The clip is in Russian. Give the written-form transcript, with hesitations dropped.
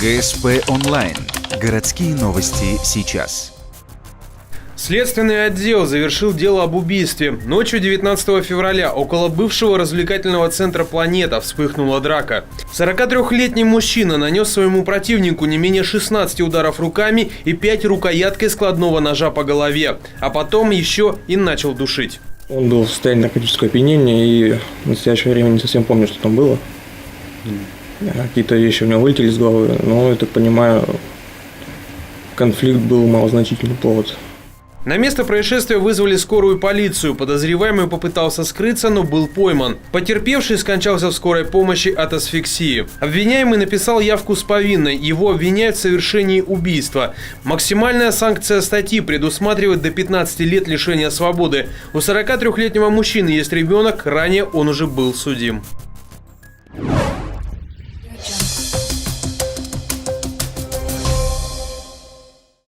ГСП онлайн. Городские новости сейчас. Следственный отдел завершил дело об убийстве. Ночью 19 февраля около бывшего развлекательного центра «Планета» вспыхнула драка. 43-летний мужчина нанес своему противнику не менее 16 ударов руками и 5 рукояткой складного ножа по голове, а потом еще и начал душить. Он был в состоянии наркотического опьянения и в настоящее время не совсем помню, что там было. Какие-то вещи у него вылетели из головы, но, я так понимаю, конфликт был малозначительный повод. На место происшествия вызвали скорую полицию. Подозреваемый попытался скрыться, но был пойман. Потерпевший скончался в скорой помощи от асфиксии. Обвиняемый написал явку с повинной. Его обвиняют в совершении убийства. Максимальная санкция статьи предусматривает до 15 лет лишения свободы. У 43-летнего мужчины есть ребенок, ранее он уже был судим.